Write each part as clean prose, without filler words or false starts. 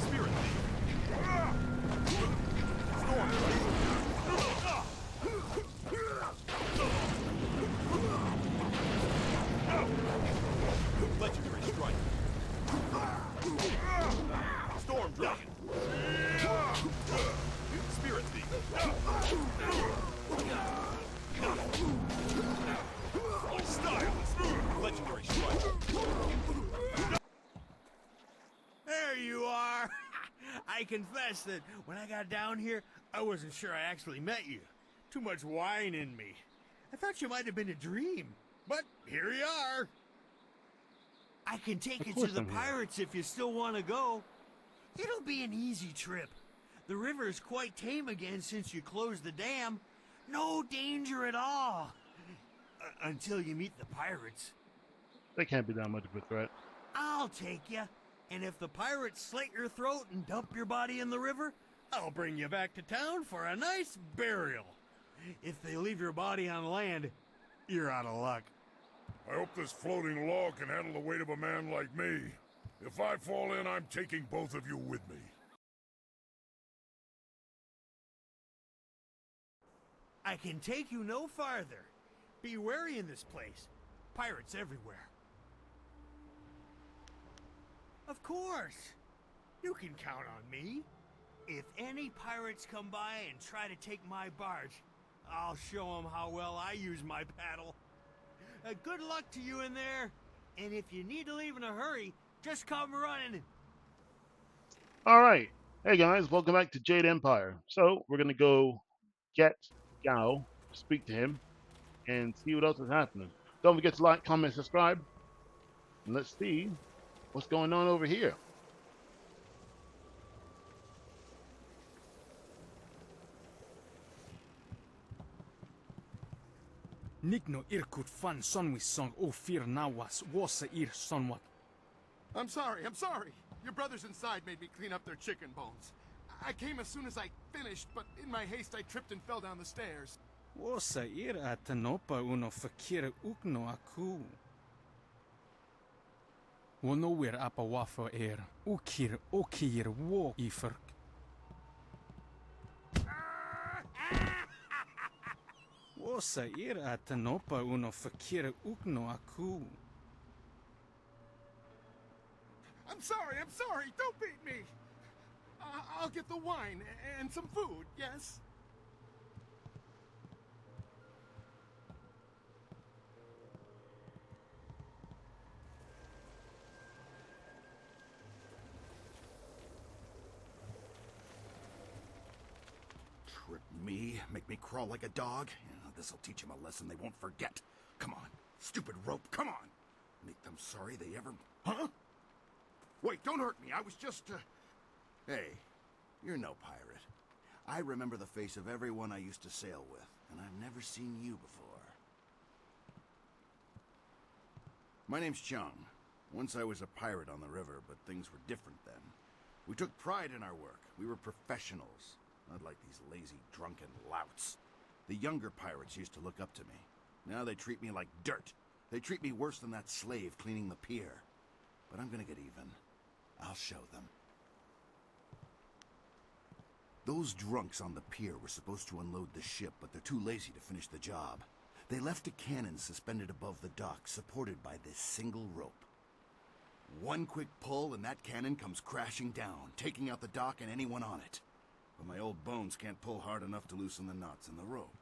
Spirit Thief. Storm Legendary Strike. Storm Dragon. Spirit Thief. Stylist. Legendary Strike. There you are. I confess that when I got down here, I wasn't sure I actually met you. Too much wine in me. I thought you might have been a dream, but here you are. I can take you to the pirates if you still want to go. It'll be an easy trip. The river is quite tame again since you closed the dam. No danger at all. Until you meet the pirates. They can't be that much of a threat. I'll take you. And if the pirates slit your throat and dump your body in the river, I'll bring you back to town for a nice burial. If they leave your body on land, you're out of luck. I hope this floating log can handle the weight of a man like me. If I fall in, I'm taking both of you with me. I can take you no farther. Be wary in this place. Pirates everywhere. Of course. You can count on me. If any pirates come by and try to take my barge, I'll show them how well I use my paddle. Good luck to you in there. And if you need to leave in a hurry, just come running. Alright. Hey guys, welcome back to Jade Empire. So, we're going to go get Gao, speak to him, and see what else is happening. Don't forget to like, comment, subscribe. And let's see what's going on over here. Nigno irkut fan sonwi song o fear nawas wasa ir sonwat. I'm sorry. Your brothers inside made me clean up their chicken bones. I came as soon as I finished, but in my haste I tripped and fell down the stairs. Wasa ir atanopa uno fakir ukno aku. Wono wir apa wafa er ukir okir wo iferk. Wasa ir atanopa uno fakir ukno aku. I'm sorry. Don't beat me. I'll get the wine and some food, yes? Trip me, make me crawl like a dog. This'll teach them a lesson they won't forget. Come on, stupid rope, come on. Make them sorry they ever... Huh? Wait, don't hurt me, I was just, Hey, you're no pirate. I remember the face of everyone I used to sail with, and I've never seen you before. My name's Chung. Once I was a pirate on the river, but things were different then. We took pride in our work. We were professionals. Not like these lazy, drunken louts. The younger pirates used to look up to me. Now they treat me like dirt. They treat me worse than that slave cleaning the pier. But I'm gonna get even. I'll show them. Those drunks on the pier were supposed to unload the ship, but they're too lazy to finish the job. They left a cannon suspended above the dock, supported by this single rope. One quick pull and that cannon comes crashing down, taking out the dock and anyone on it. But my old bones can't pull hard enough to loosen the knots in the rope.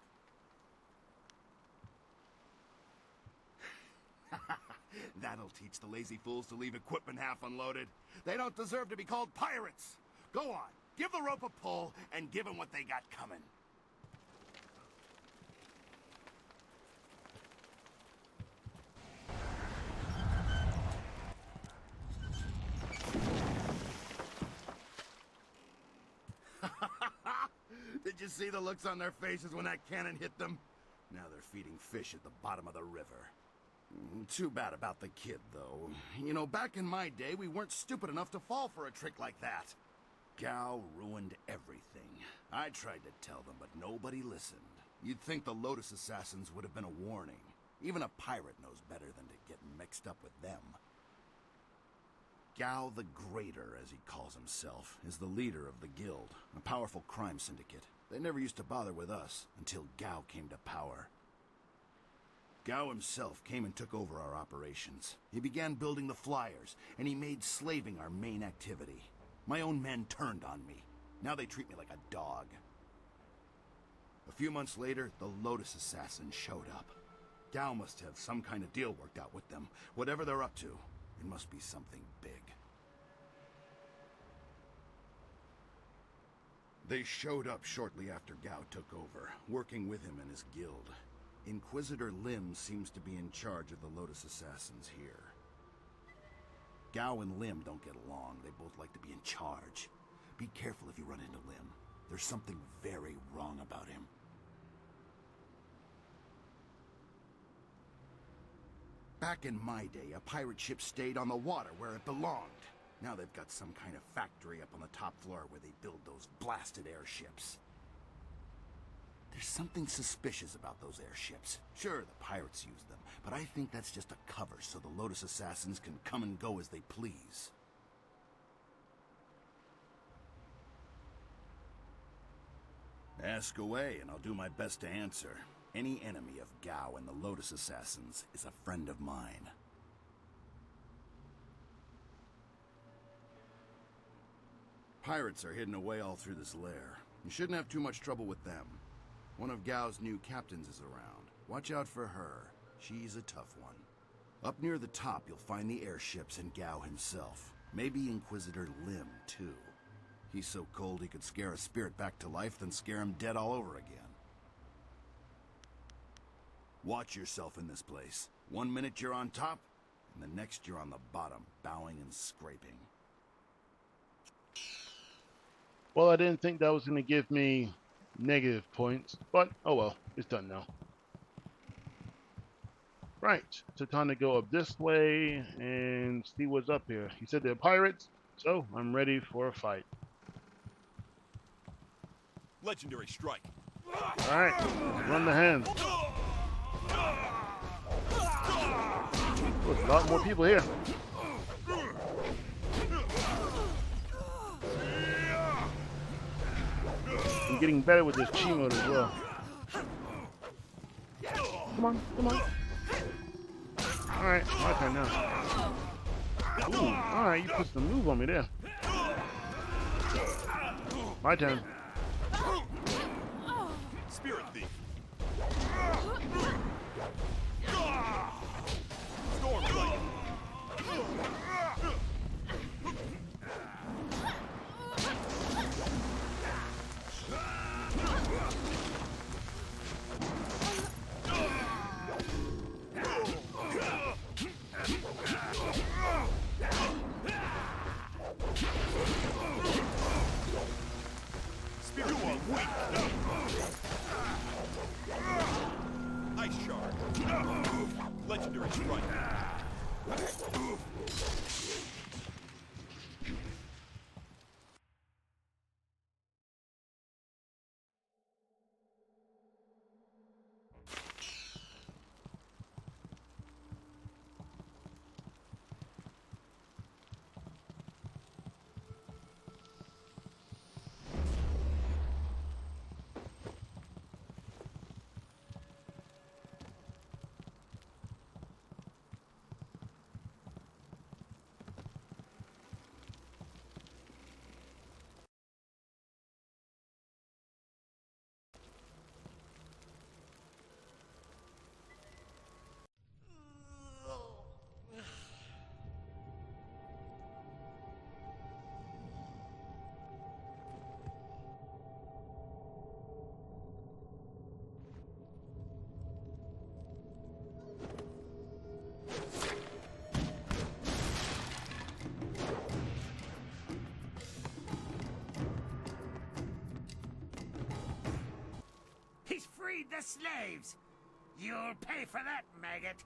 That'll teach the lazy fools to leave equipment half unloaded. They don't deserve to be called pirates. Go on, give the rope a pull and give them what they got coming. Did you see the looks on their faces when that cannon hit them? Now they're feeding fish at the bottom of the river. Too bad about the kid, though. You know, back in my day, we weren't stupid enough to fall for a trick like that. Gao ruined everything. I tried to tell them, but nobody listened. You'd think the Lotus Assassins would have been a warning. Even a pirate knows better than to get mixed up with them. Gao the Greater, as he calls himself, is the leader of the guild, a powerful crime syndicate. They never used to bother with us until Gao came to power. Gao himself came and took over our operations. He began building the flyers, and he made slaving our main activity. My own men turned on me. Now they treat me like a dog. A few months later, the Lotus Assassins showed up. Gao must have some kind of deal worked out with them. Whatever they're up to, it must be something big. They showed up shortly after Gao took over, working with him and his guild. Inquisitor Lim seems to be in charge of the Lotus Assassins here. Gao and Lim don't get along. They both like to be in charge. Be careful if you run into Lim. There's something very wrong about him. Back in my day, a pirate ship stayed on the water where it belonged. Now they've got some kind of factory up on the top floor where they build those blasted airships. There's something suspicious about those airships. Sure, the pirates use them, but I think that's just a cover so the Lotus Assassins can come and go as they please. Ask away, and I'll do my best to answer. Any enemy of Gao and the Lotus Assassins is a friend of mine. Pirates are hidden away all through this lair. You shouldn't have too much trouble with them. One of Gao's new captains is around. Watch out for her. She's a tough one. Up near the top, you'll find the airships and Gao himself. Maybe Inquisitor Lim, too. He's so cold he could scare a spirit back to life, then scare him dead all over again. Watch yourself in this place. 1 minute you're on top, and the next you're on the bottom, bowing and scraping. Well, I didn't think that was going to give me negative points, but oh well, it's done now. Right, so time to go up this way and see what's up here. He said they're pirates, so I'm ready for a fight. Legendary strike. Alright, run the hands. There's a lot more people here. I'm getting better with this chi mode as well. Come on, come on. Alright, my turn now. Ooh, alright, you put some move on me there. My turn. Spirit thief. Storm blade. Spirit thief. Ice shard. Legendary strike. He's freed the slaves! You'll pay for that, maggot!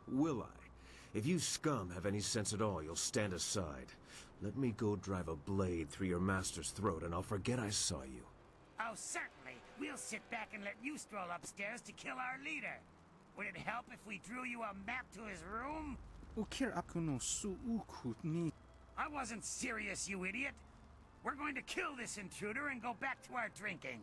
Will I? If you scum have any sense at all, you'll stand aside. Let me go drive a blade through your master's throat and I'll forget I saw you. Oh, certainly! We'll sit back and let you stroll upstairs to kill our leader. Would it help if we drew you a map to his room? Ukir ako no suukut ni. I wasn't serious, you idiot. We're going to kill this intruder and go back to our drinking.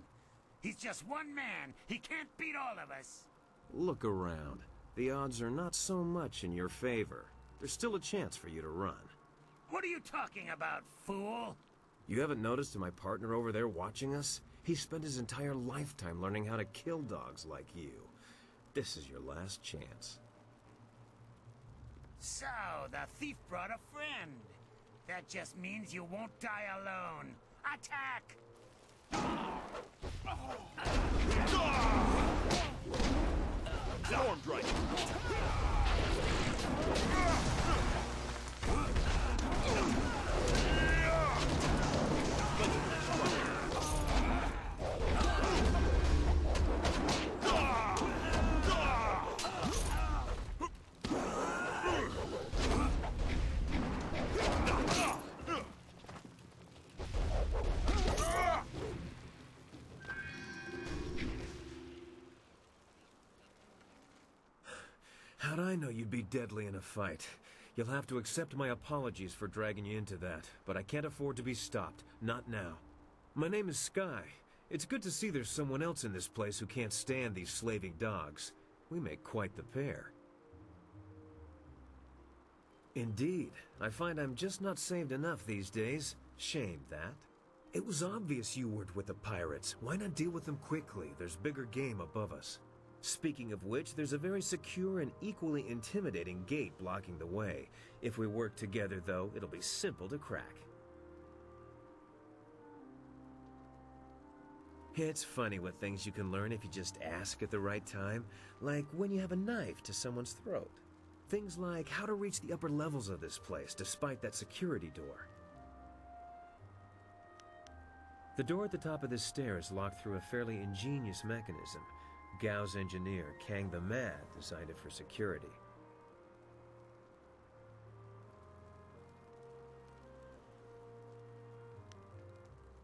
He's just one man. He can't beat all of us. Look around. The odds are not so much in your favor. There's still a chance for you to run. What are you talking about, fool? You haven't noticed my partner over there watching us? He spent his entire lifetime learning how to kill dogs like you. This is your last chance. So, the thief brought a friend. That just means you won't die alone. Attack! Storm Dragon! How'd I know you'd be deadly in a fight? You'll have to accept my apologies for dragging you into that, but I can't afford to be stopped. Not now. My name is Sky. It's good to see there's someone else in this place who can't stand these slaving dogs. We make quite the pair. Indeed. I find I'm just not saved enough these days. Shame that. It was obvious you weren't with the pirates. Why not deal with them quickly? There's bigger game above us. Speaking of which, there's a very secure and equally intimidating gate blocking the way. If we work together, though, it'll be simple to crack. It's funny what things you can learn if you just ask at the right time. Like when you have a knife to someone's throat. Things like how to reach the upper levels of this place despite that security door. The door at the top of this stair is locked through a fairly ingenious mechanism. Gao's engineer, Kang the Mad, designed it for security.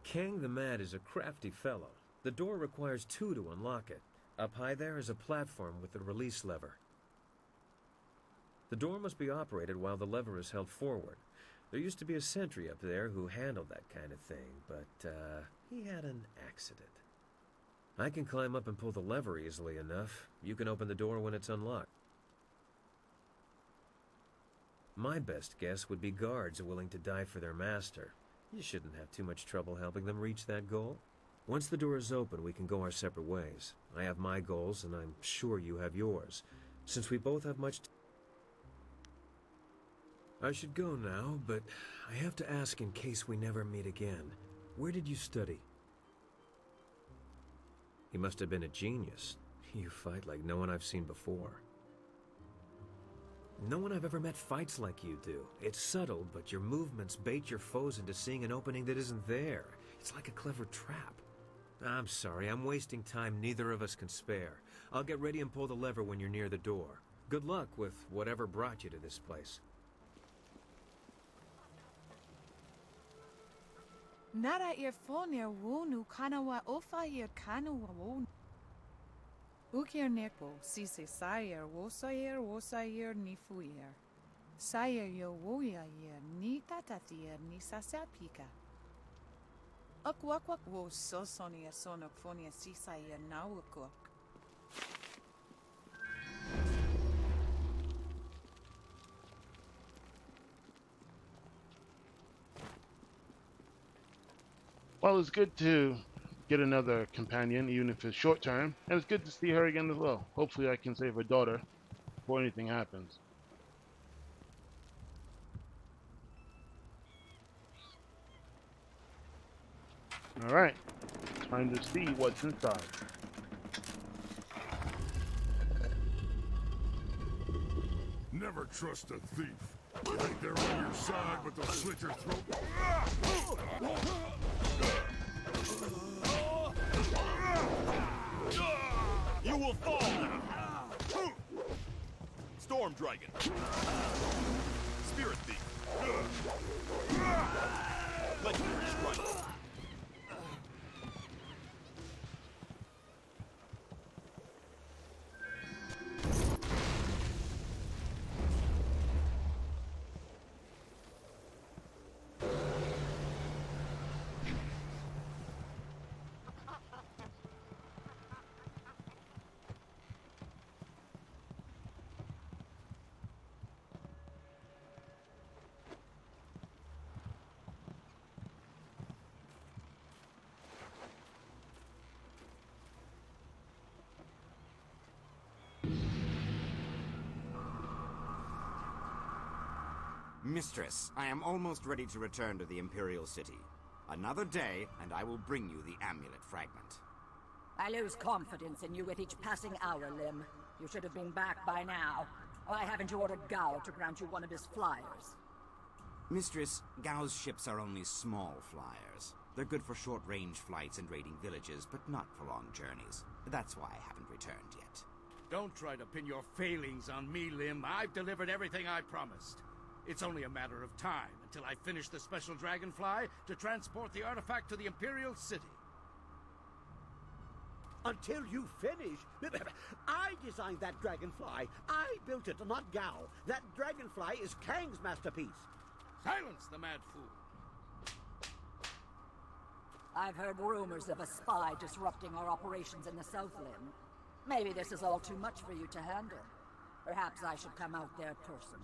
Kang the Mad is a crafty fellow. The door requires two to unlock it. Up high there is a platform with a release lever. The door must be operated while the lever is held forward. There used to be a sentry up there who handled that kind of thing, but he had an accident. I can climb up and pull the lever easily enough. You can open the door when it's unlocked. My best guess would be guards willing to die for their master. You shouldn't have too much trouble helping them reach that goal. Once the door is open, we can go our separate ways. I have my goals, and I'm sure you have yours. Since we both have much I should go now, but I have to ask in case we never meet again. Where did you study? He must have been a genius. You fight like no one I've seen before. No one I've ever met fights like you do. It's subtle, but your movements bait your foes into seeing an opening that isn't there. It's like a clever trap. I'm sorry, I'm wasting time neither of us can spare. I'll get ready and pull the lever when you're near the door. Good luck with whatever brought you to this place. Nara irfonia wonu kanawa ofair kanawa won. Ukir nekbo sise sayer wosayer ni fuyer. Sayer yo woya yer ni tatatier ni sasapika. Akwakwak wo sosonia sonokfonia sisayer nawakok. Well, it's good to get another companion, even if it's short term, and it's good to see her again as well. Hopefully I can save her daughter before anything happens. Alright, time to see what's inside. Never trust a thief. You think they're on your side, but they'll slit your throat. You will fall now! Storm Dragon! Spirit Thief! Legendary Strike! Mistress, I am almost ready to return to the Imperial City. Another day, and I will bring you the amulet fragment. I lose confidence in you with each passing hour, Lim. You should have been back by now. Why haven't you ordered Gao to grant you one of his flyers? Mistress, Gao's ships are only small flyers. They're good for short-range flights and raiding villages, but not for long journeys. That's why I haven't returned yet. Don't try to pin your failings on me, Lim. I've delivered everything I promised. It's only a matter of time until I finish the special dragonfly to transport the artifact to the Imperial City. Until you finish? I designed that dragonfly. I built it, not Gao. That dragonfly is Kang's masterpiece. Silence the mad fool. I've heard rumors of a spy disrupting our operations in the South Lim. Maybe this is all too much for you to handle. Perhaps I should come out there personally.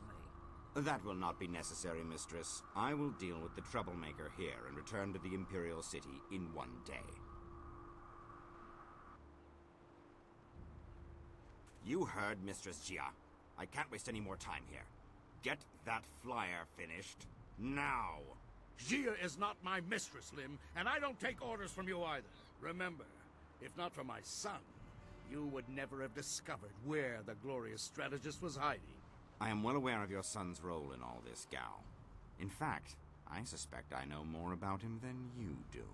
That will not be necessary, Mistress. I will deal with the troublemaker here and return to the Imperial City in one day. You heard Mistress Jia. I can't waste any more time here. Get that flyer finished now. Jia is not my mistress, Lim, and I don't take orders from you either. Remember, if not for my son, you would never have discovered where the glorious strategist was hiding. I am well aware of your son's role in all this, Gao. In fact, I suspect I know more about him than you do.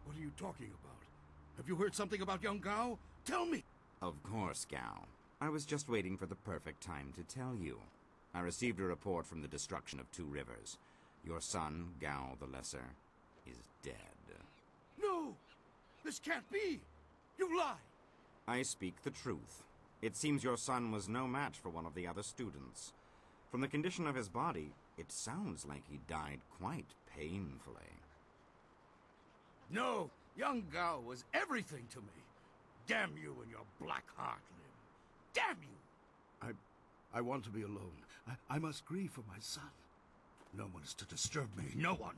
What are you talking about? Have you heard something about young Gao? Tell me! Of course, Gao. I was just waiting for the perfect time to tell you. I received a report from the destruction of 2 rivers. Your son, Gao the Lesser, is dead. No! This can't be! You lie! I speak the truth. It seems your son was no match for one of the other students. From the condition of his body, it sounds like he died quite painfully. No! Young Gao was everything to me. Damn you and your black heart, Lim. Damn you! I want to be alone. I must grieve for my son. No one is to disturb me. No one.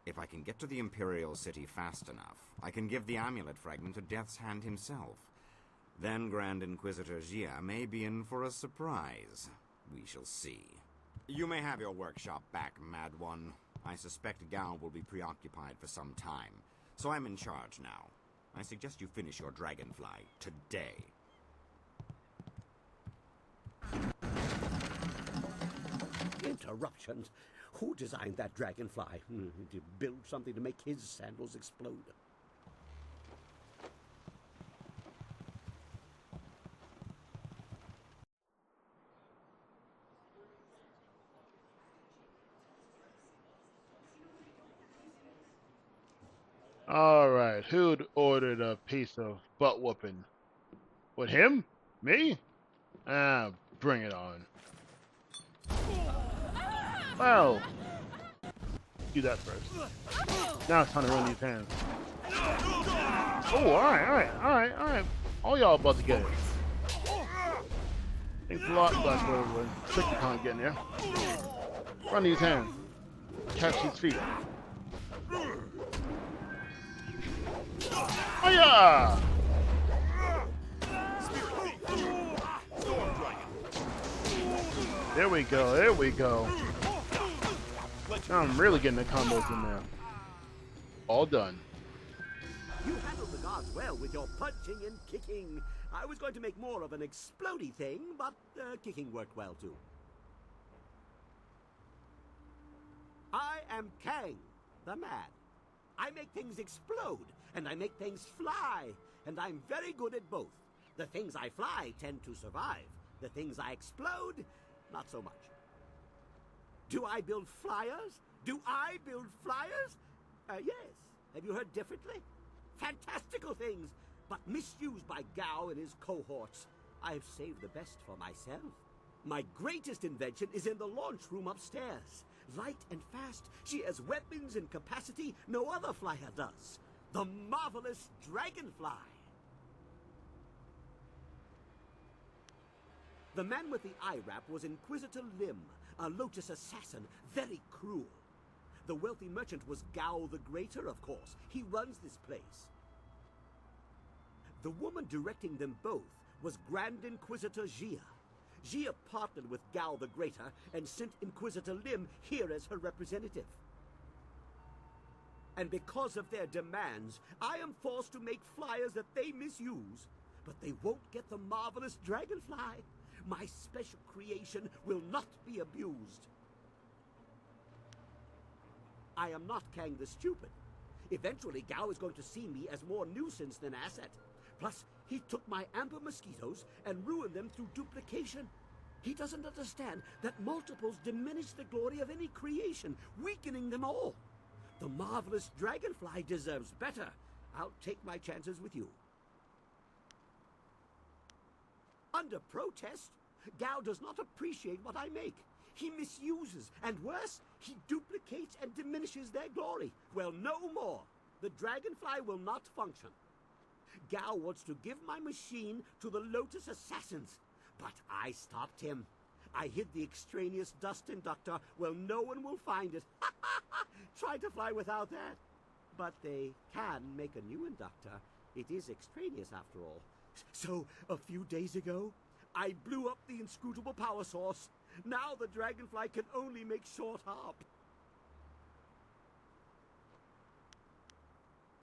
If I can get to the Imperial City fast enough, I can give the amulet fragment to Death's Hand himself. Then Grand Inquisitor Jia may be in for a surprise. We shall see. You may have your workshop back, Mad One. I suspect Gao will be preoccupied for some time, so I'm in charge now. I suggest you finish your dragonfly today. Interruptions? Who designed that dragonfly? Did he build something to make his sandals explode? Alright, who'd ordered a piece of butt whooping? With him? Me? Ah, bring it on. Well, do that first. Now it's time to run these hands. Oh, alright. All y'all about to get it. Thanks a lot, Black Clover. Sick you can't get in there. Run these hands. Catch his feet. Oh yeah! There we go. Now I'm really getting the combos in there. All done. You handled the guards well with your punching and kicking. I was going to make more of an explodey thing, but kicking worked well too. I am Kang, the Mad. I make things explode, and I make things fly, and I'm very good at both. The things I fly tend to survive. The things I explode, not so much. Do I build flyers? Yes. Have you heard differently? Fantastical things, but misused by Gao and his cohorts. I've saved the best for myself. My greatest invention is in the launch room upstairs. Light and fast, she has weapons and capacity no other flyer does. The marvelous Dragonfly. The man with the eye wrap was Inquisitor Lim, a Lotus assassin, very cruel. The wealthy merchant was Gao the Greater, of course. He runs this place. The woman directing them both was Grand Inquisitor Jia. Jia partnered with Gao the Greater and sent Inquisitor Lim here as her representative. And because of their demands, I am forced to make flyers that they misuse. But they won't get the marvelous dragonfly. My special creation will not be abused. I am not Kang the Stupid. Eventually, Gao is going to see me as more nuisance than asset. Plus, he took my amber mosquitoes and ruined them through duplication. He doesn't understand that multiples diminish the glory of any creation, weakening them all. The marvelous dragonfly deserves better. I'll take my chances with you. Under protest, Gao does not appreciate what I make. He misuses, and worse, he duplicates and diminishes their glory. Well, no more. The dragonfly will not function. Gao wants to give my machine to the Lotus Assassins, but I stopped him. I hid the extraneous dust inductor where no one will find it. Try to fly without that. But they can make a new inductor. It is extraneous after all. So, a few days ago, I blew up the inscrutable power source. Now the dragonfly can only make short hop.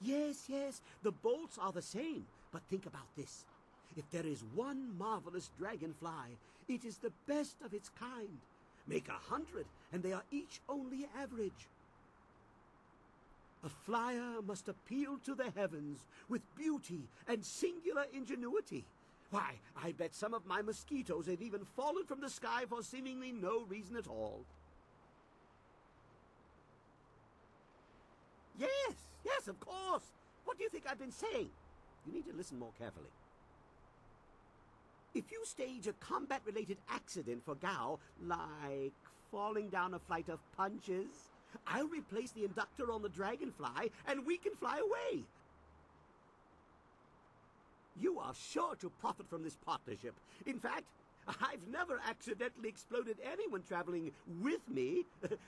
Yes, the bolts are the same. But think about this. If there is one marvelous dragonfly, it is the best of its kind. Make 100, and they are each only average. A flyer must appeal to the heavens with beauty and singular ingenuity. Why, I bet some of my mosquitoes have even fallen from the sky for seemingly no reason at all. Yes, of course. What do you think I've been saying? You need to listen more carefully. If you stage a combat-related accident for Gao, like falling down a flight of punches, I'll replace the inductor on the dragonfly, and we can fly away. You are sure to profit from this partnership. In fact, I've never accidentally exploded anyone traveling with me,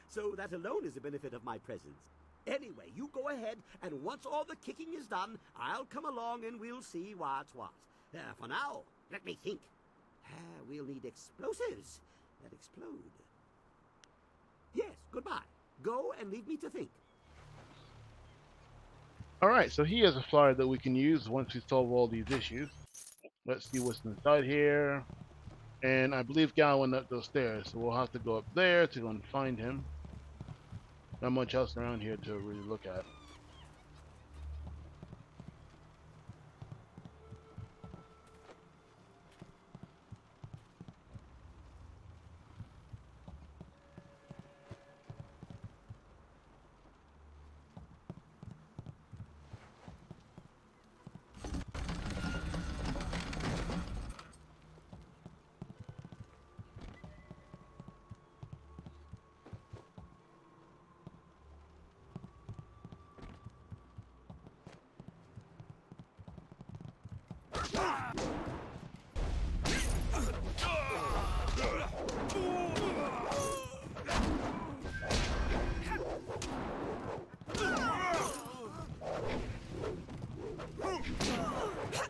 so that alone is a benefit of my presence. Anyway, you go ahead, and once all the kicking is done, I'll come along and we'll see what's what. For now, let me think. We'll need explosives that explode. Yes, goodbye. Go and leave me to think. Alright, so he has a flyer that we can use once we solve all these issues. Let's see what's inside here. And I believe Gao went up those stairs, so we'll have to go up there to go and find him. Not much else around here to really look at.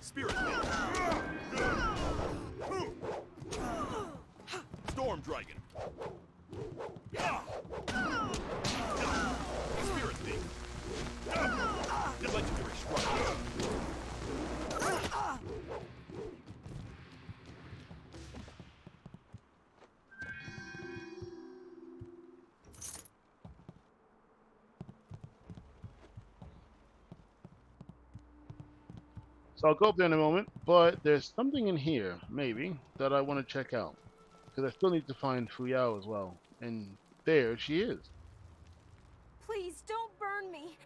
Spirit Storm Dragon. Spirit Thing. Legendary Strike. So I'll go up there in a moment, but there's something in here, maybe, that I want to check out. Because I still need to find Fuyao as well. And there she is. Please don't burn me.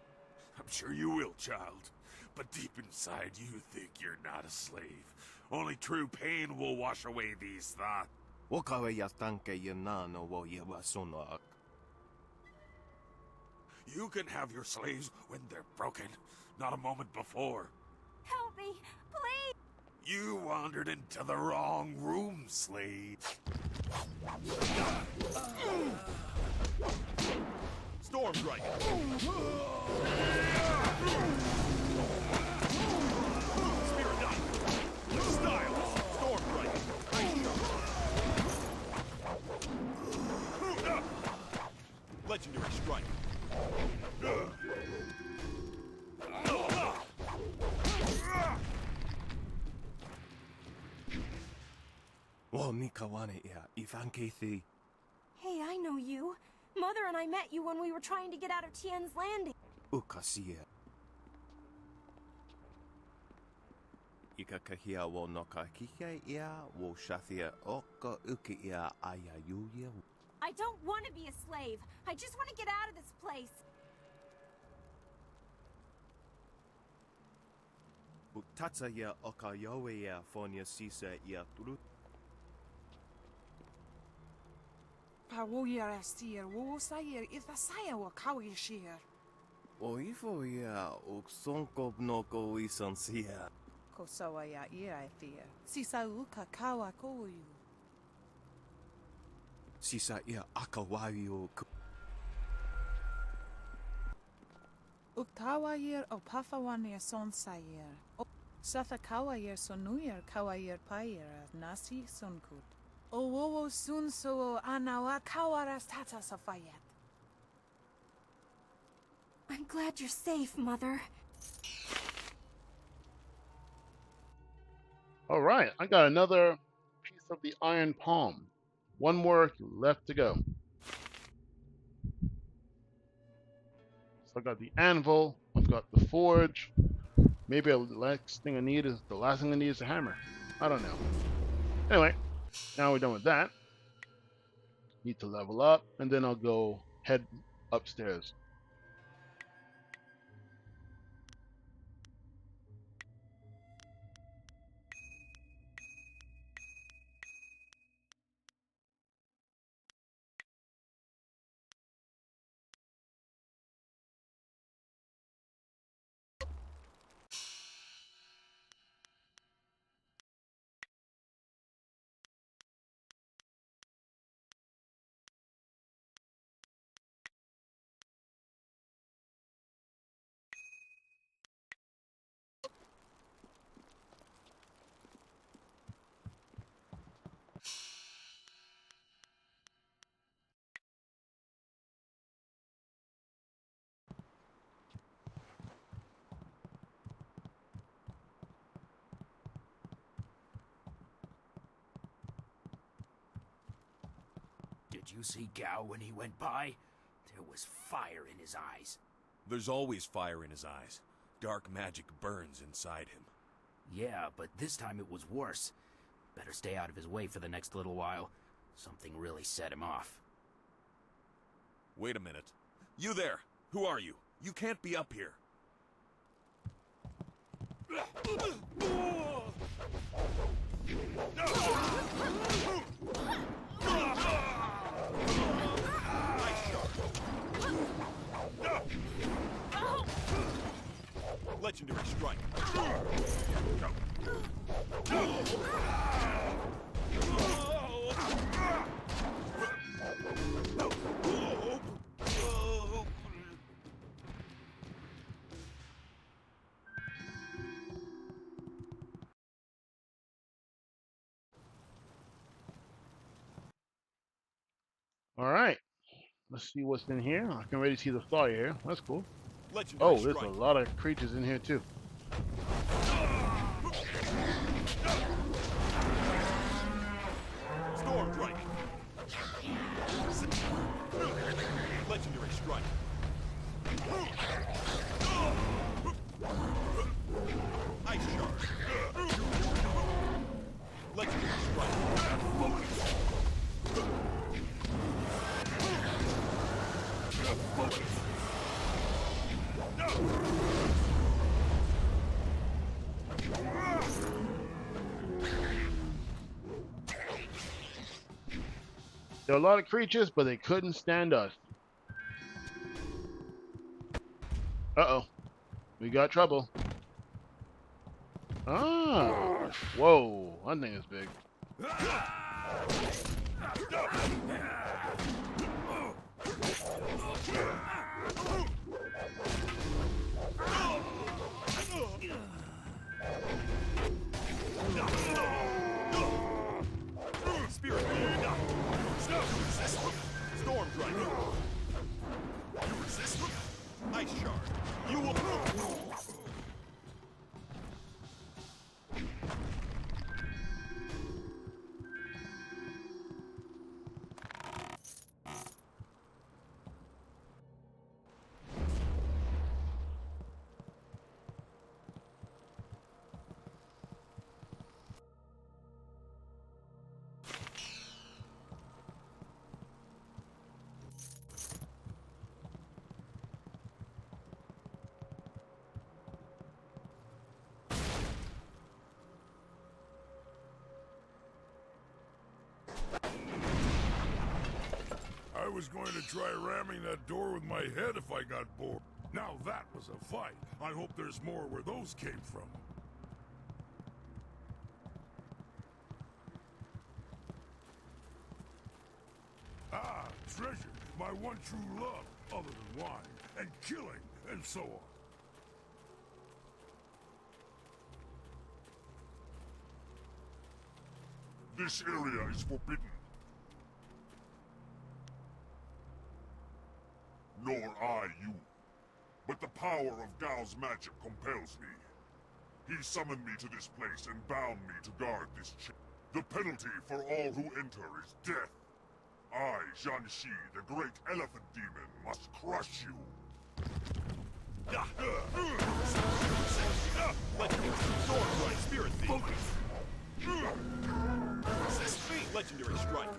I'm sure you will, child. But deep inside you think you're not a slave. Only true pain will wash away these thoughts. You can have your slaves when they're broken, not a moment before. Help me, please! You wandered into the wrong room, slave. Storm Dragon. Spirit Knight. Style. Storm Dragon. Ice Shark. Wo nikawane ia ifankethi. Hey, I know you. Mother and I met you when we were trying to get out of Tien's Landing. Ukasia. Ikakahia wo nokakike ia wo shathia oka uki ia ayayuya. I don't want to be a slave. I just want to get out of this place. Tatsa ia oka yowe ia fonia sisa ia turu. Pawoya astir, wo sayer ithasaya wa kawishir. O ifo ia uksonko noko isansia. Kosawa ya ira ithia. Sisa uka kawa koyu. Sisa ia akawayo. Uktawa yer o pafawania son sayer. Satha kawa yer sonuyer kawa yer payer nasi sonkut. O wowo sun so anawa kawaras tata safayet. I'm glad you're safe, Mother. All right, I got another piece of the iron palm. One more left to go. So I got the anvil, I've got the forge. Maybe the last thing I need is a hammer. I don't know. Anyway, now we're done with that. Need to level up, and then I'll go head upstairs. Did you see Gao when he went by? There was fire in his eyes. There's always fire in his eyes. Dark magic burns inside him. Yeah, but this time it was worse. Better stay out of his way for the next little while. Something really set him off. Wait a minute. You there! Who are you? You can't be up here. Legendary strike. All right, let's see what's in here. I can already see the fire here. That's cool. Legendary Oh, there's a lot of creatures in here too. Storm Dragon. Legendary strike. Ice shard. Legendary strike. There are a lot of creatures, but they couldn't stand us. Uh-oh. We got trouble. Ah! Whoa, that thing is big. Spirit. Storm Dragon. You resist? Ice shard. You will. I was going to try ramming that door with my head if I got bored. Now that was a fight. I hope there's more where those came from. Ah, treasure. My one true love, other than wine, and killing, and so on. This area is forbidden. Nor I you. But the power of Gao's magic compels me. He summoned me to this place and bound me to guard this chip. The penalty for all who enter is death. I, Jianxi, the great elephant demon, must crush you. Sword Spirit Thief. Legendary Strike.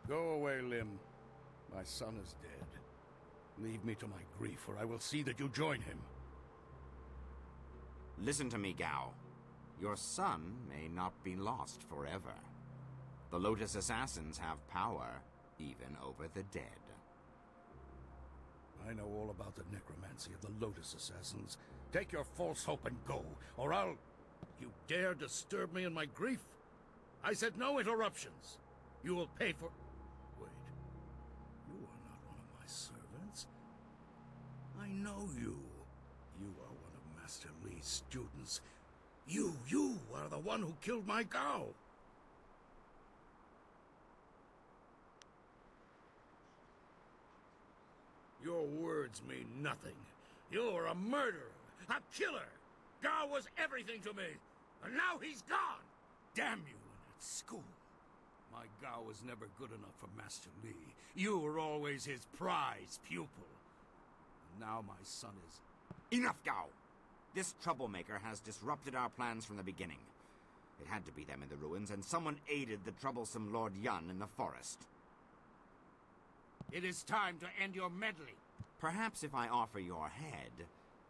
Go away, Lim. My son is dead. Leave me to my grief, or I will see that you join him. Listen to me, Gao. Your son may not be lost forever. The Lotus Assassins have power, even over the dead. I know all about the necromancy of the Lotus Assassins. Take your false hope and go, or I'll... You dare disturb me in my grief? I said no interruptions. You will pay for... Wait. You are not one of my servants. I know you. You are one of Master Li's students. You are the one who killed my Gao. Your words mean nothing. You're a murderer, a killer. Gao was everything to me, and now he's gone. Damn you and at school. My Gao was never good enough for Master Li. You were always his prize pupil. And now my son is... Enough, Gao! This troublemaker has disrupted our plans from the beginning. It had to be them in the ruins, and someone aided the troublesome Lord Yun in the forest. It is time to end your meddling. Perhaps if I offer your head,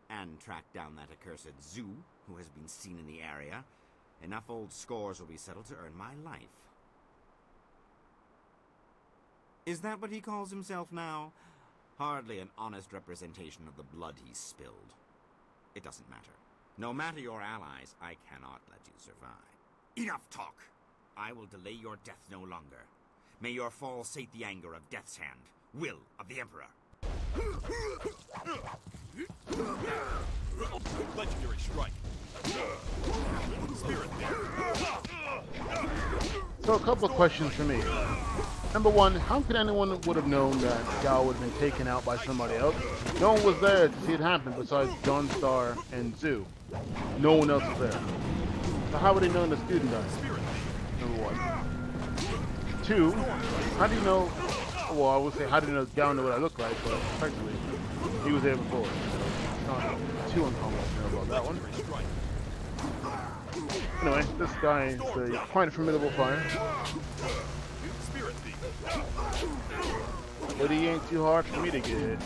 and track down that accursed Zhu, who has been seen in the area, enough old scores will be settled to earn my life. Is that what he calls himself now? Hardly an honest representation of the blood he spilled. It doesn't matter. No matter your allies, I cannot let you survive. Enough talk! I will delay your death no longer. May your fall sate the anger of Death's Hand, will of the Emperor. Legendary Strike. Spirit So a couple of questions for me. Number one, how could anyone would have known that Gao would have been taken out by somebody else? No one was there to see it happen besides John Star and Zhu. No one else was there. So how would he know the student died? Number one. Two, how do you know, well, I would say how do you know Gao knew what I look like, but effectively, he was there before. So it's not too uncommon to know about that one. Anyway, this guy is quite a formidable fighter. But he ain't too hard for me to get.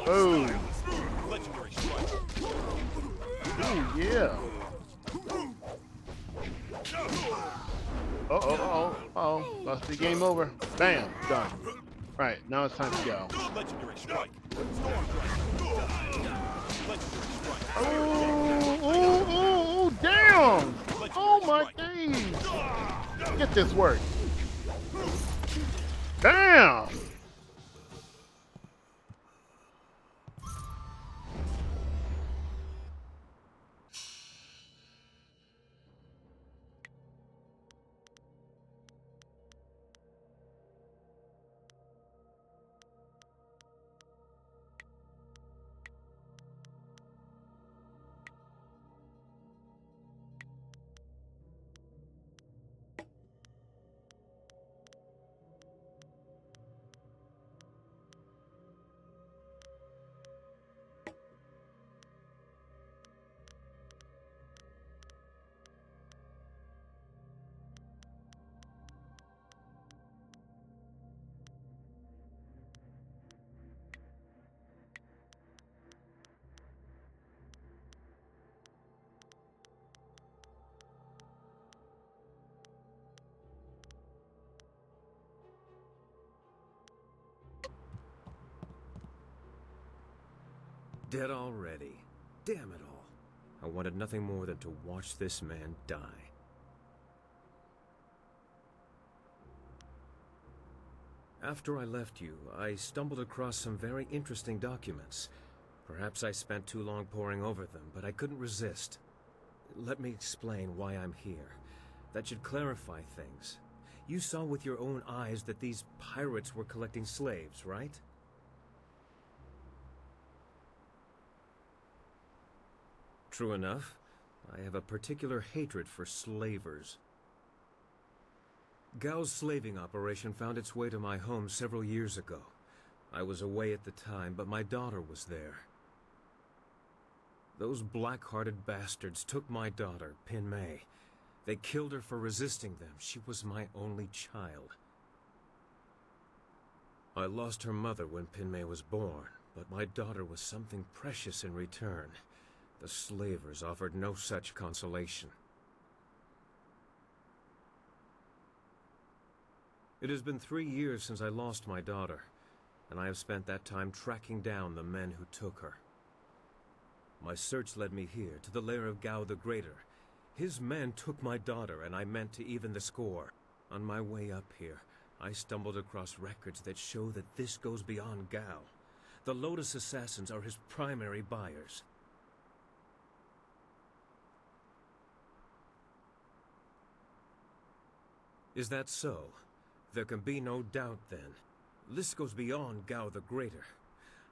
Oh! Ooh, yeah! Uh-oh, that's the game over. Bam! Done. Right, now it's time to go. Legendary strike. Storm strike. Legendary strike. Oh, damn! Oh my days! Get this work. Damn! Dead already. Damn it all. I wanted nothing more than to watch this man die. After I left you, I stumbled across some very interesting documents. Perhaps I spent too long poring over them, but I couldn't resist. Let me explain why I'm here. That should clarify things. You saw with your own eyes that these pirates were collecting slaves, right? True enough. I have a particular hatred for slavers. Gao's slaving operation found its way to my home several years ago. I was away at the time, but my daughter was there. Those black-hearted bastards took my daughter, Pin Mei. They killed her for resisting them. She was my only child. I lost her mother when Pin Mei was born, but my daughter was something precious in return. The slavers offered no such consolation. It has been 3 years since I lost my daughter, and I have spent that time tracking down the men who took her. My search led me here, to the lair of Gao the Greater. His men took my daughter, and I meant to even the score. On my way up here, I stumbled across records that show that this goes beyond Gao. The Lotus Assassins are his primary buyers. Is that so? There can be no doubt, then. This goes beyond Gao the Greater.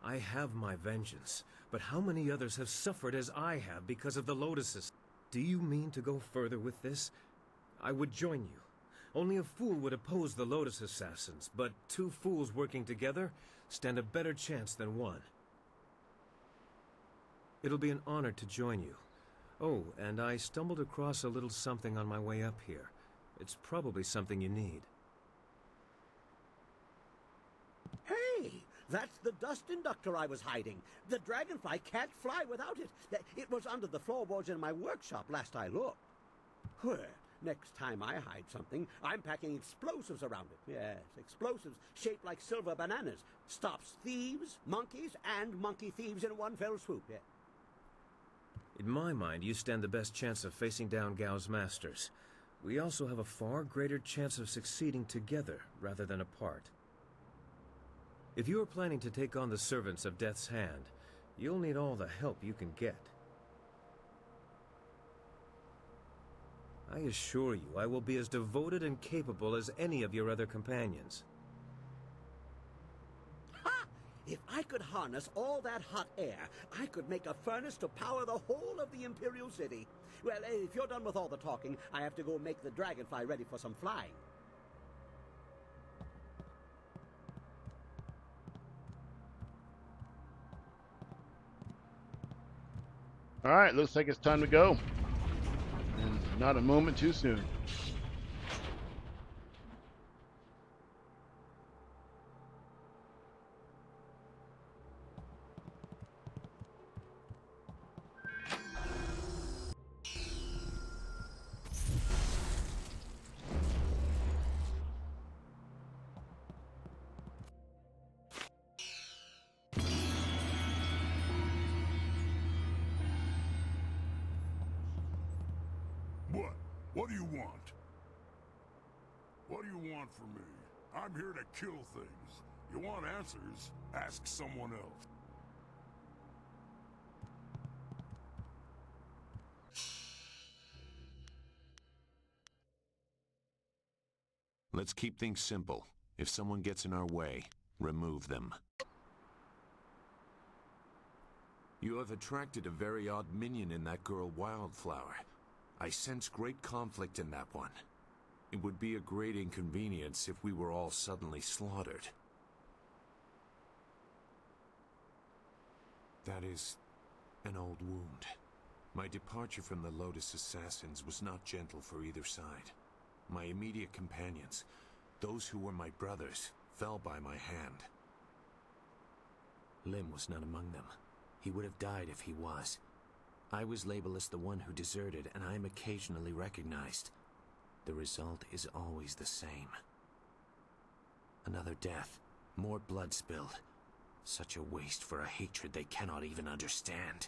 I have my vengeance, but how many others have suffered as I have because of the Lotuses? Do you mean to go further with this? I would join you. Only a fool would oppose the Lotus Assassins, but 2 fools working together stand a better chance than one. It'll be an honor to join you. Oh, and I stumbled across a little something on my way up here. It's probably something you need. Hey, that's the dust inductor I was hiding. The dragonfly can't fly without it. It was under the floorboards in my workshop last I looked. Well, next time I hide something, I'm packing explosives around it. Yes, explosives shaped like silver bananas. Stops thieves, monkeys, and monkey thieves in one fell swoop. Yeah. In my mind, you stand the best chance of facing down Gao's masters. We also have a far greater chance of succeeding together rather than apart. If you are planning to take on the servants of Death's Hand, you'll need all the help you can get. I assure you, I will be as devoted and capable as any of your other companions. Ha! If I could harness all that hot air, I could make a furnace to power the whole of the Imperial City. Well, if you're done with all the talking, I have to go make the dragonfly ready for some flying. All right, looks like it's time to go. And not a moment too soon. What do you want? What do you want from me? I'm here to kill things. You want answers? Ask someone else. Let's keep things simple. If someone gets in our way, remove them. You have attracted a very odd minion in that girl Wildflower. I sense great conflict in that one. It would be a great inconvenience if we were all suddenly slaughtered. That is an old wound. My departure from the Lotus Assassins was not gentle for either side. My immediate companions, those who were my brothers, fell by my hand. Lim was not among them. He would have died if he was. I was labeled as the one who deserted, and I am occasionally recognized. The result is always the same. Another death, more blood spilled. Such a waste for a hatred they cannot even understand.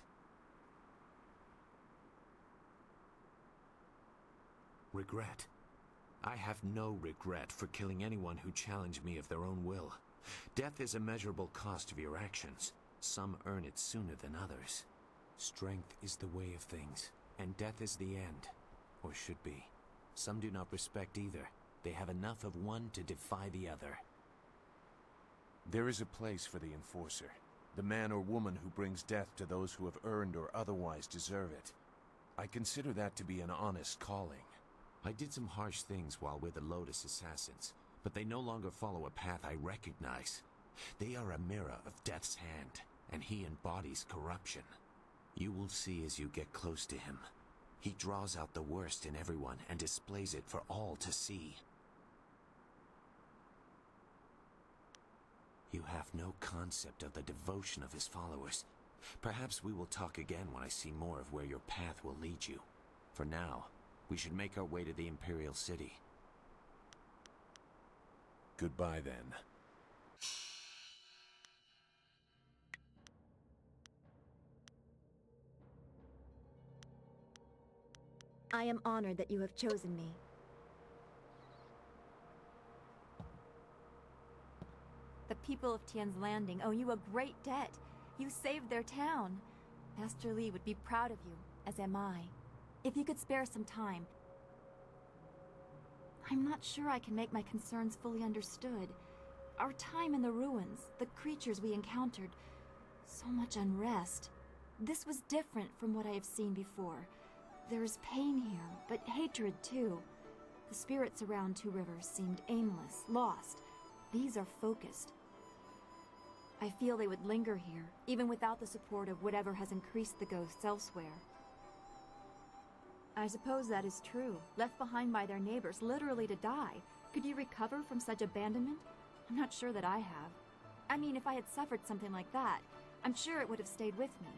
Regret. I have no regret for killing anyone who challenged me of their own will. Death is a measurable cost of your actions. Some earn it sooner than others. Strength is the way of things, and death is the end, or should be. Some do not respect either. They have enough of one to defy the other. There is a place for the enforcer, the man or woman who brings death to those who have earned or otherwise deserve it. I consider that to be an honest calling. I did some harsh things while with the Lotus Assassins, but they no longer follow a path I recognize. They are a mirror of Death's hand, and he embodies corruption. You will see as you get close to him. He draws out the worst in everyone and displays it for all to see. You have no concept of the devotion of his followers. Perhaps we will talk again when I see more of where your path will lead you. For now, we should make our way to the Imperial City. Goodbye, then. I am honored that you have chosen me. The people of Tien's Landing owe you a great debt. You saved their town. Master Li would be proud of you, as am I. If you could spare some time. I'm not sure I can make my concerns fully understood. Our time in the ruins, the creatures we encountered, so much unrest. This was different from what I have seen before. There is pain here, but hatred too. The spirits around Two Rivers seemed aimless, lost. These are focused. I feel they would linger here, even without the support of whatever has increased the ghosts elsewhere. I suppose that is true. Left behind by their neighbors, literally to die. Could you recover from such abandonment? I'm not sure that I have. I mean, if I had suffered something like that, I'm sure it would have stayed with me.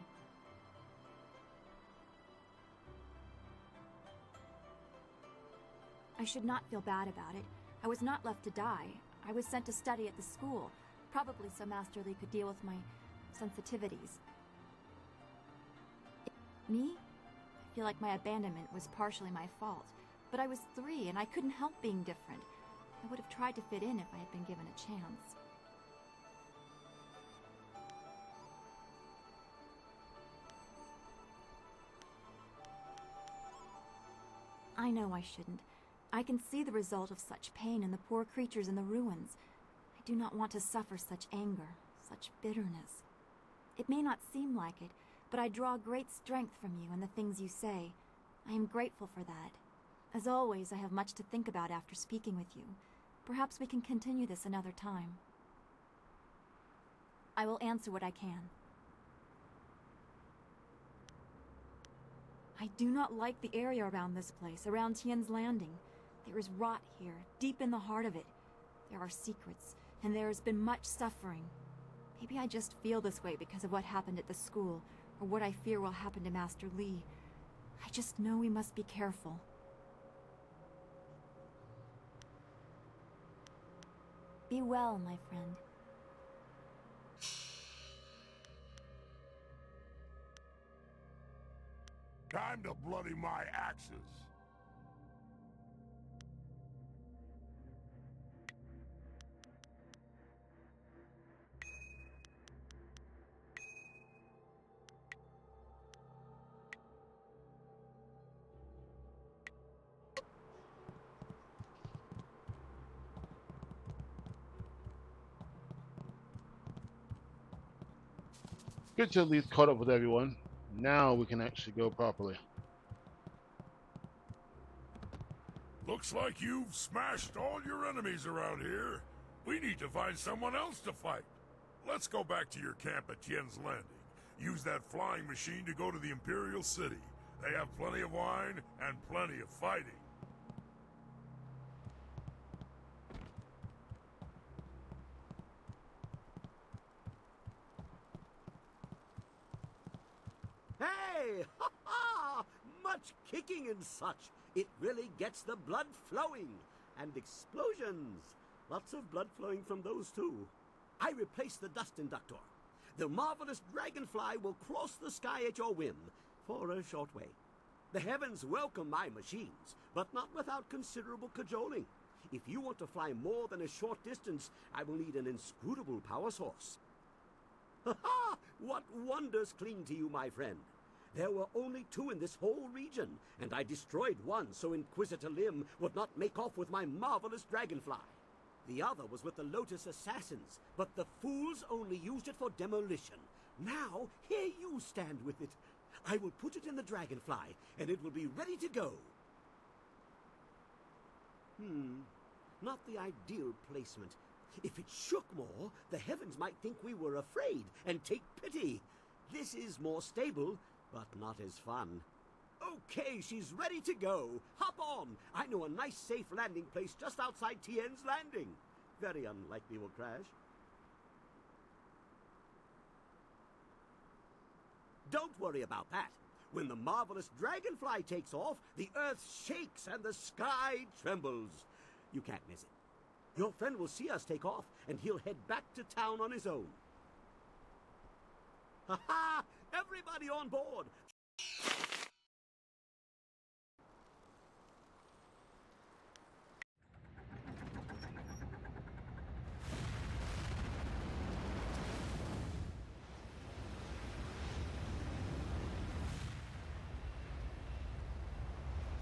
I should not feel bad about it. I was not left to die. I was sent to study at the school, probably so Master Li could deal with my sensitivities. Me? I feel like my abandonment was partially my fault, but I was 3 and I couldn't help being different. I would have tried to fit in if I had been given a chance. I know I shouldn't. I can see the result of such pain in the poor creatures in the ruins. I do not want to suffer such anger, such bitterness. It may not seem like it, but I draw great strength from you and the things you say. I am grateful for that. As always, I have much to think about after speaking with you. Perhaps we can continue this another time. I will answer what I can. I do not like the area around this place, around Tien's Landing. There is rot here, deep in the heart of it. There are secrets, and there has been much suffering. Maybe I just feel this way because of what happened at the school, or what I fear will happen to Master Li. I just know we must be careful. Be well, my friend. Time to bloody my axes. Good to at least caught up with everyone. Now we can actually go properly. Looks like you've smashed all your enemies around here. We need to find someone else to fight. Let's go back to your camp at Tien's Landing. Use that flying machine to go to the Imperial City. They have plenty of wine and plenty of fighting. Hey! Ha ha! Much kicking and such. It really gets the blood flowing. And explosions. Lots of blood flowing from those too. I replaced the dust inductor. The marvelous dragonfly will cross the sky at your whim for a short way. The heavens welcome my machines, but not without considerable cajoling. If you want to fly more than a short distance, I will need an inscrutable power source. Ha ha! What wonders cling to you, my friend? There were only 2 in this whole region, and I destroyed one so Inquisitor Lim would not make off with my marvelous dragonfly. The other was with the Lotus Assassins, but the fools only used it for demolition. Now, here you stand with it. I will put it in the dragonfly, and it will be ready to go. Not the ideal placement. If it shook more, the heavens might think we were afraid and take pity. This is more stable, but not as fun. Okay, she's ready to go. Hop on. I know a nice, safe landing place just outside Tien's Landing. Very unlikely we'll crash. Don't worry about that. When the marvelous dragonfly takes off, the earth shakes and the sky trembles. You can't miss it. Your friend will see us take off, and he'll head back to town on his own. Ha ha! Everybody on board!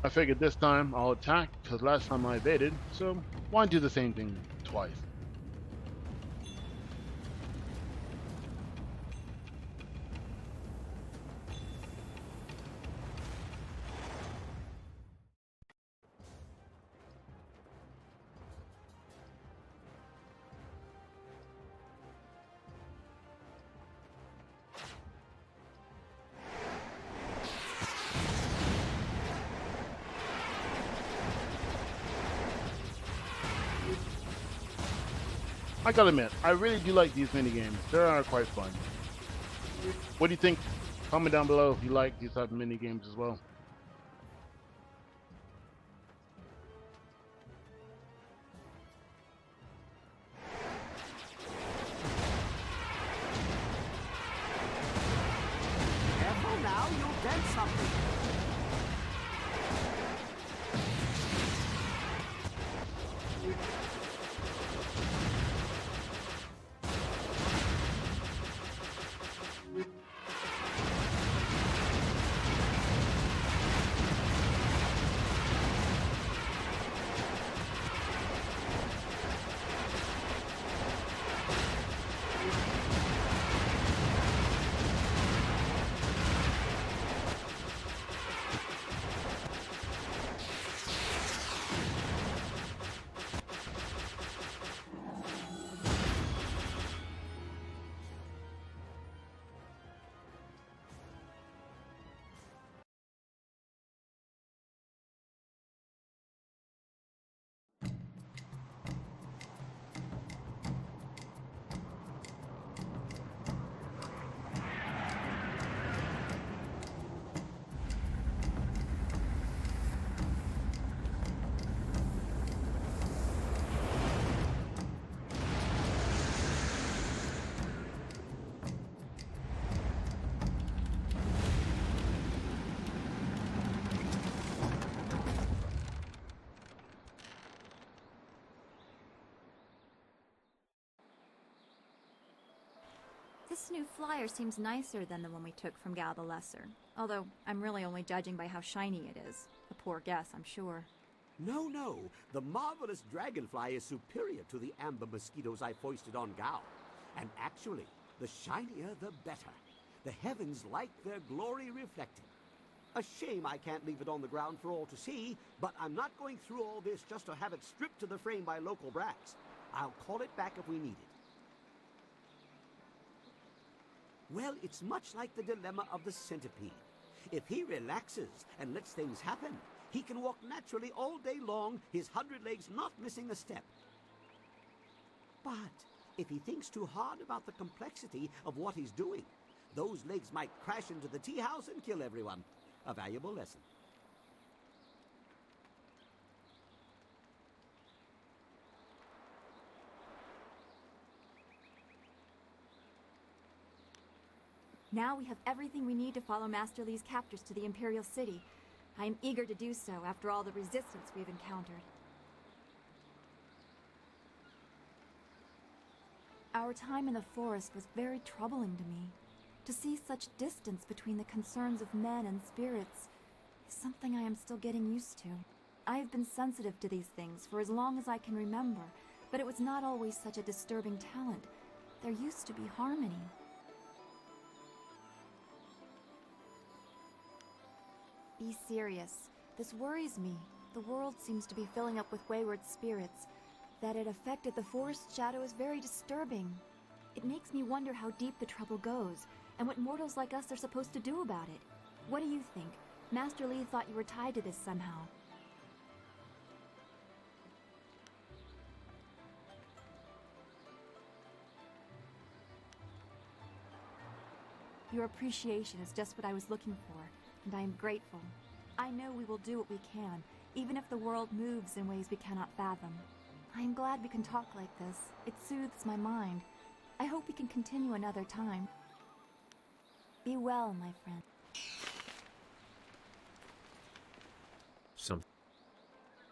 I figured this time I'll attack, because last time I evaded, so why do the same thing twice? I gotta admit, I really do like these minigames. They are quite fun. What do you think? Comment down below if you like these type of minigames as well. Careful now, you'll dent something. This new flyer seems nicer than the one we took from Gao the Lesser. Although, I'm really only judging by how shiny it is. A poor guess, I'm sure. No. The marvelous dragonfly is superior to the amber mosquitoes I foisted on Gao. And actually, the shinier the better. The heavens like their glory reflected. A shame I can't leave it on the ground for all to see, but I'm not going through all this just to have it stripped to the frame by local brats. I'll call it back if we need it. Well, it's much like the dilemma of the centipede. If he relaxes and lets things happen, he can walk naturally all day long, his 100 legs not missing a step. But if he thinks too hard about the complexity of what he's doing, those legs might crash into the tea house and kill everyone. A valuable lesson. Now we have everything we need to follow Master Li's captors to the Imperial City. I am eager to do so after all the resistance we've encountered. Our time in the forest was very troubling to me. To see such distance between the concerns of men and spirits is something I am still getting used to. I have been sensitive to these things for as long as I can remember, but it was not always such a disturbing talent. There used to be harmony. Be serious. This worries me. The world seems to be filling up with wayward spirits. That it affected the forest shadow is very disturbing. It makes me wonder how deep the trouble goes, and what mortals like us are supposed to do about it. What do you think? Master Li thought you were tied to this somehow. Your appreciation is just what I was looking for, and I am grateful. I know we will do what we can, even if the world moves in ways we cannot fathom. I am glad we can talk like this. It soothes my mind. I hope we can continue another time. Be well, my friend.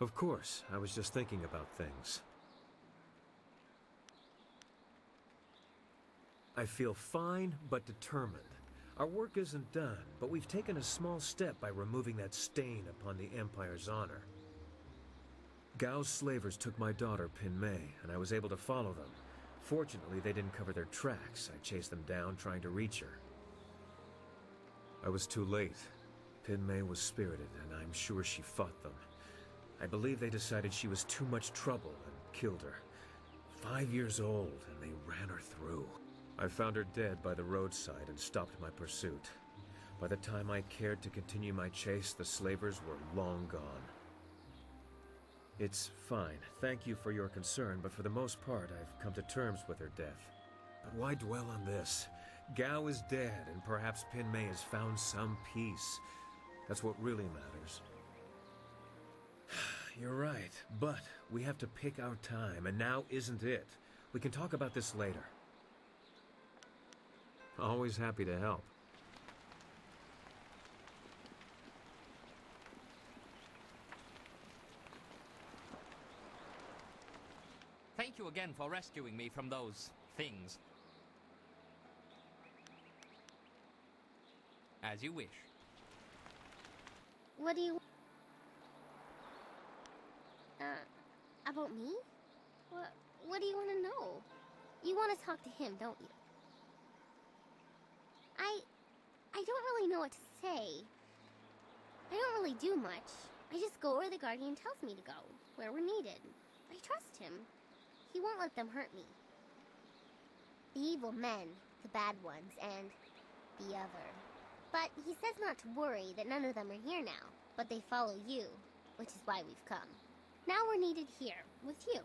Of course, I was just thinking about things. I feel fine, but determined. Our work isn't done, but we've taken a small step by removing that stain upon the Empire's honor. Gao's slavers took my daughter, Pin Mei, and I was able to follow them. Fortunately, they didn't cover their tracks. I chased them down, trying to reach her. I was too late. Pin Mei was spirited, and I'm sure she fought them. I believe they decided she was too much trouble and killed her. 5 years old, and they ran her through. I found her dead by the roadside and stopped my pursuit. By the time I cared to continue my chase, the slavers were long gone. It's fine. Thank you for your concern, but for the most part, I've come to terms with her death. But why dwell on this? Gao is dead, and perhaps Pin Mei has found some peace. That's what really matters. You're right, but we have to pick our time, and now isn't it. We can talk about this later. Always happy to help. Thank you again for rescuing me from those things. As you wish. What do you... about me? What do you want to know? You want to talk to him, don't you? I don't really know what to say. I don't really do much. I just go where the Guardian tells me to go, where we're needed. I trust him. He won't let them hurt me. The evil men, the bad ones, and the other. But he says not to worry, that none of them are here now, but they follow you, which is why we've come. Now we're needed here, with you.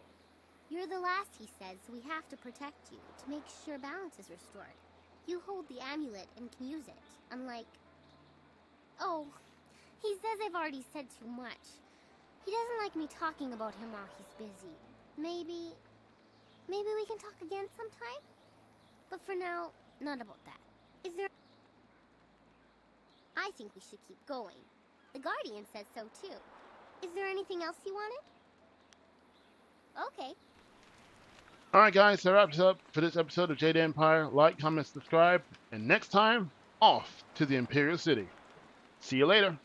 You're the last, he says, so we have to protect you, to make sure balance is restored. You hold the amulet and can use it, unlike... Oh, he says I've already said too much. He doesn't like me talking about him while he's busy. Maybe we can talk again sometime? But for now, not about that. Is there... I think we should keep going. The Guardian says so too. Is there anything else you wanted? Okay. Alright guys, that wraps up for this episode of Jade Empire. Like, comment, subscribe, and next time, off to the Imperial City. See you later.